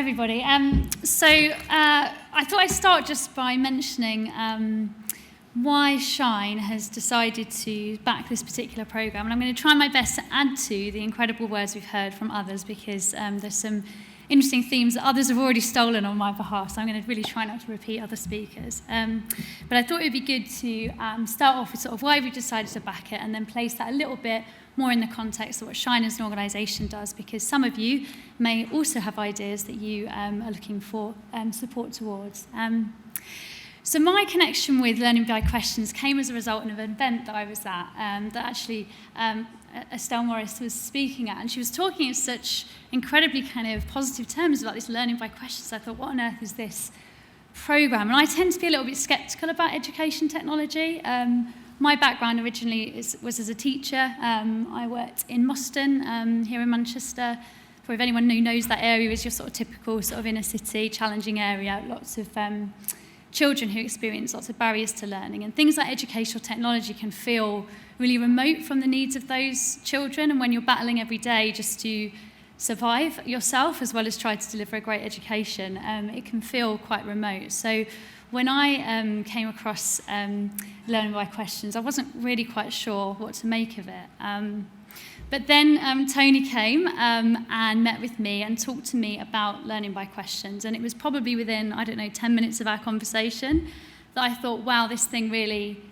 everybody. I thought I'd start just by mentioning why Shine has decided to back this particular programme. And I'm going to try my best to add to the incredible words we've heard from others, because there's some interesting themes that others have already stolen on my behalf, so I'm going to really try not to repeat other speakers. But I thought it would be good to start off with sort of why we decided to back it, and then place that a little bit more in the context of what Shine as an organisation does, because some of you may also have ideas that you are looking for support towards. So my connection with Learning by Questions came as a result of an event that I was at, that actually Estelle Morris was speaking at, and she was talking in such incredibly kind of positive terms about this Learning by Questions. I thought, what on earth is this programme? And I tend to be a little bit sceptical about education technology. My background originally was as a teacher. I worked in Moston, here in Manchester. For if anyone who knows that area, is your sort of typical sort of inner city, challenging area, lots of children who experience lots of barriers to learning. And things like educational technology can feel really remote from the needs of those children. And when you're battling every day just to survive yourself, as well as try to deliver a great education, it can feel quite remote. So when I came across Learning by Questions, I wasn't really quite sure what to make of it. But then Tony came and met with me and talked to me about Learning by Questions. And it was probably within, 10 minutes of our conversation that I thought, wow, this thing really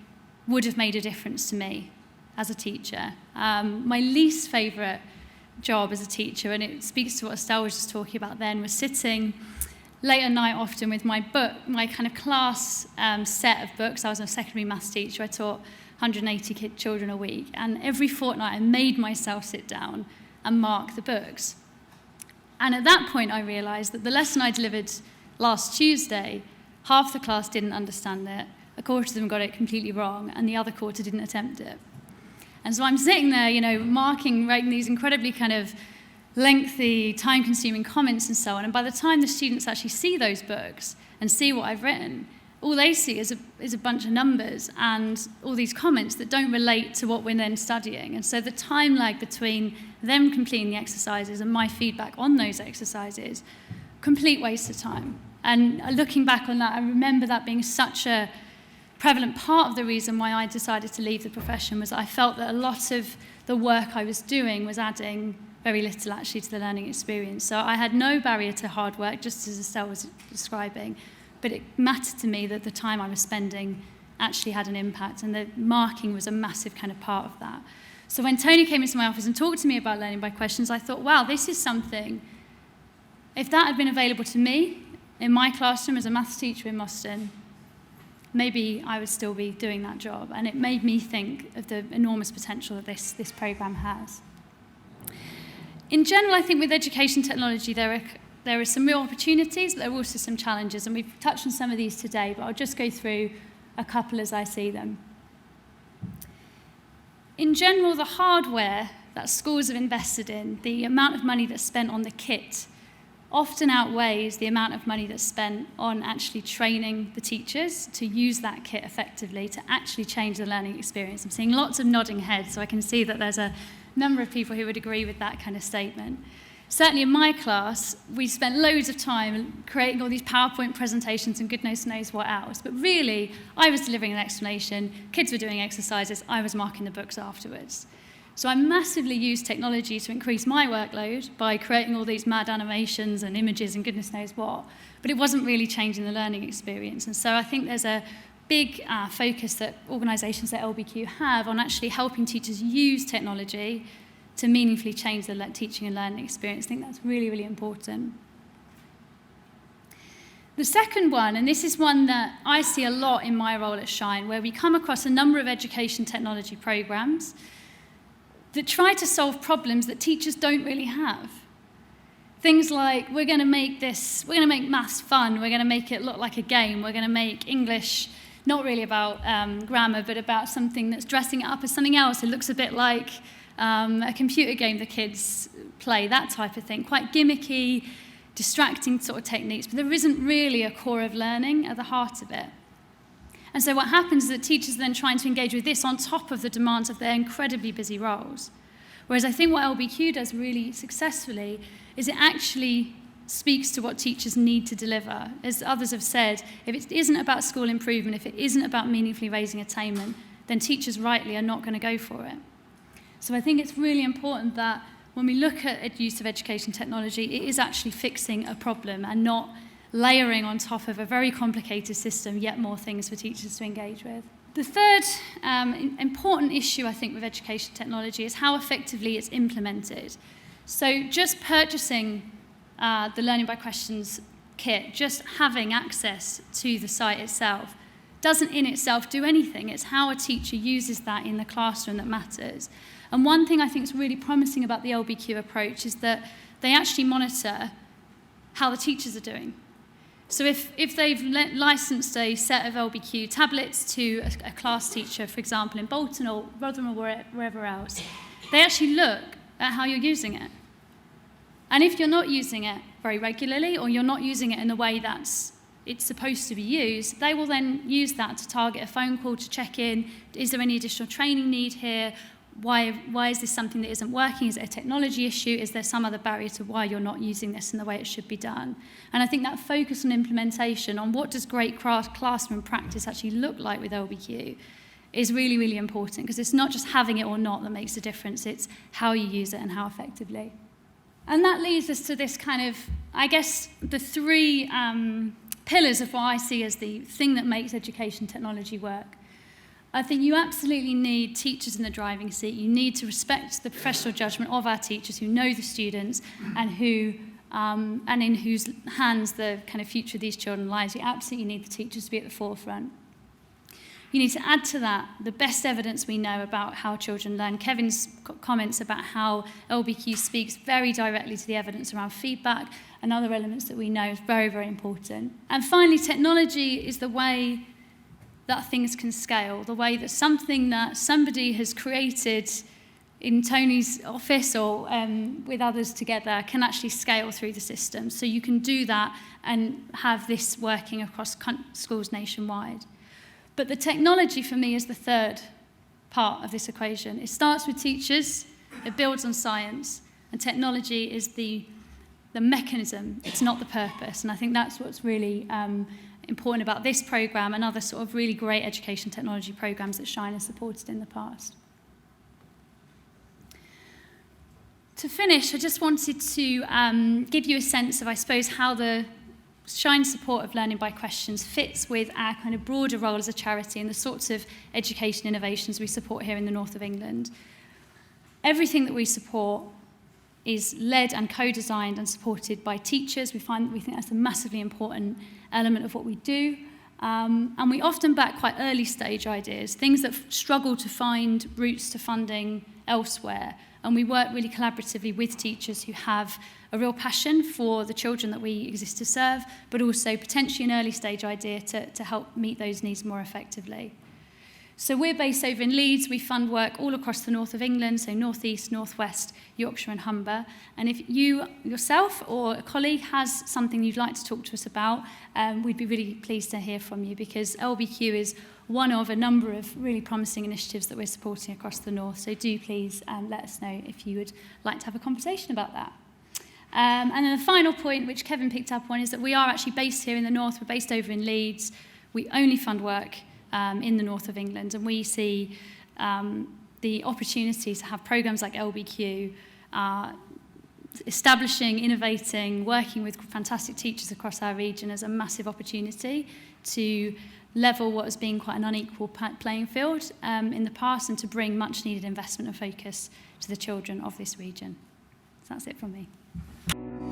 would have made a difference to me as a teacher. My least favourite job as a teacher, and it speaks to what Estelle was just talking about then, was sitting late at night often with my book, my kind of class set of books. I was a secondary maths teacher. I taught 180 children a week, and every fortnight I made myself sit down and mark the books. And at that point I realised that the lesson I delivered last Tuesday, half the class didn't understand it, a quarter of them got it completely wrong, and the other quarter didn't attempt it. And so I'm sitting there, writing these incredibly kind of lengthy, time-consuming comments and so on, and by the time the students actually see those books and see what I've written, all they see is a bunch of numbers and all these comments that don't relate to what we're then studying. And so the time lag between them completing the exercises and my feedback on those exercises, complete waste of time. And looking back on that, I remember that being such a prevalent part of the reason why I decided to leave the profession, was I felt that a lot of the work I was doing was adding very little actually to the learning experience. So I had no barrier to hard work, just as Estelle was describing, but it mattered to me that the time I was spending actually had an impact, and the marking was a massive kind of part of that. So when Tony came into my office and talked to me about Learning by Questions, I thought, wow, this is something, if that had been available to me in my classroom as a maths teacher in Moston, maybe I would still be doing that job. And it made me think of the enormous potential that this programme has. In general, I think with education technology, there are some real opportunities, but there are also some challenges, and we've touched on some of these today, but I'll just go through a couple as I see them. In general, the hardware that schools have invested in, the amount of money that's spent on the kit, often outweighs the amount of money that's spent on actually training the teachers to use that kit effectively to actually change the learning experience. I'm seeing lots of nodding heads, so I can see that there's a number of people who would agree with that kind of statement. Certainly in my class, we spent loads of time creating all these PowerPoint presentations and goodness knows what else. But really, I was delivering an explanation, kids were doing exercises, I was marking the books afterwards. So I massively used technology to increase my workload by creating all these mad animations and images and goodness knows what, but it wasn't really changing the learning experience. And so I think there's a big focus that organisations like LBQ have on actually helping teachers use technology to meaningfully change the teaching and learning experience. I think that's really, really important. The second one, and this is one that I see a lot in my role at Shine, where we come across a number of education technology programmes that try to solve problems that teachers don't really have. Things like, we're going to make maths fun, we're going to make it look like a game, we're going to make English not really about grammar, but about something that's dressing it up as something else. It looks a bit like a computer game the kids play, that type of thing. Quite gimmicky, distracting sort of techniques, but there isn't really a core of learning at the heart of it. And so what happens is that teachers are then trying to engage with this on top of the demands of their incredibly busy roles. Whereas I think what LBQ does really successfully is it actually speaks to what teachers need to deliver. As others have said, if it isn't about school improvement, if it isn't about meaningfully raising attainment, then teachers rightly are not going to go for it. So I think it's really important that when we look at use of education technology, it is actually fixing a problem and not layering on top of a very complicated system yet more things for teachers to engage with. The third important issue, I think, with education technology is how effectively it's implemented. So just purchasing the Learning by Questions kit, just having access to the site itself, doesn't in itself do anything. It's how a teacher uses that in the classroom that matters. And one thing I think is really promising about the LBQ approach is that they actually monitor how the teachers are doing. So if they've licensed a set of LBQ tablets to a class teacher, for example, in Bolton or Rotherham or wherever else, they actually look at how you're using it. And if you're not using it very regularly, or you're not using it in the way it's supposed to be used, they will then use that to target a phone call to check in. Is there any additional training need here? Why is this something that isn't working? Is it a technology issue? Is there some other barrier to why you're not using this in the way it should be done? And I think that focus on implementation, on what does great classroom practice actually look like with LBQ, is really, really important, because it's not just having it or not that makes a difference, it's how you use it and how effectively. And that leads us to this kind of, I guess, the three pillars of what I see as the thing that makes education technology work. I think you absolutely need teachers in the driving seat. You need to respect the professional judgment of our teachers who know the students and and in whose hands the kind of future of these children lies. You absolutely need the teachers to be at the forefront. You need to add to that the best evidence we know about how children learn. Kevin's comments about how LBQ speaks very directly to the evidence around feedback and other elements that we know is very, very important. And finally, technology is the way that things can scale, the way that something that somebody has created in Tony's office or with others together can actually scale through the system. So you can do that and have this working across schools nationwide. But the technology for me is the third part of this equation. It starts with teachers, it builds on science, and technology is the mechanism, it's not the purpose. And I think that's what's really important about this programme and other sort of really great education technology programmes that Shine has supported in the past. To finish, I just wanted to give you a sense of, I suppose, how the Shine support of Learning by Questions fits with our kind of broader role as a charity and the sorts of education innovations we support here in the north of England. Everything that we support is led and co-designed and supported by teachers. We think that's a massively important element of what we do. And we often back quite early stage ideas, things that struggle to find routes to funding elsewhere. And we work really collaboratively with teachers who have a real passion for the children that we exist to serve, but also potentially an early stage idea to help meet those needs more effectively. So we're based over in Leeds. We fund work all across the north of England, so North East, North West, Yorkshire and Humber. And if you yourself or a colleague has something you'd like to talk to us about, we'd be really pleased to hear from you, because LBQ is one of a number of really promising initiatives that we're supporting across the north. So do please let us know if you would like to have a conversation about that. And then the final point, which Kevin picked up on, is that we are actually based here in the north. We're based over in Leeds. We only fund work in the north of England, and we see the opportunity to have programmes like LBQ, establishing, innovating, working with fantastic teachers across our region as a massive opportunity to level what has been quite an unequal playing field in the past, and to bring much needed investment and focus to the children of this region. So that's it from me.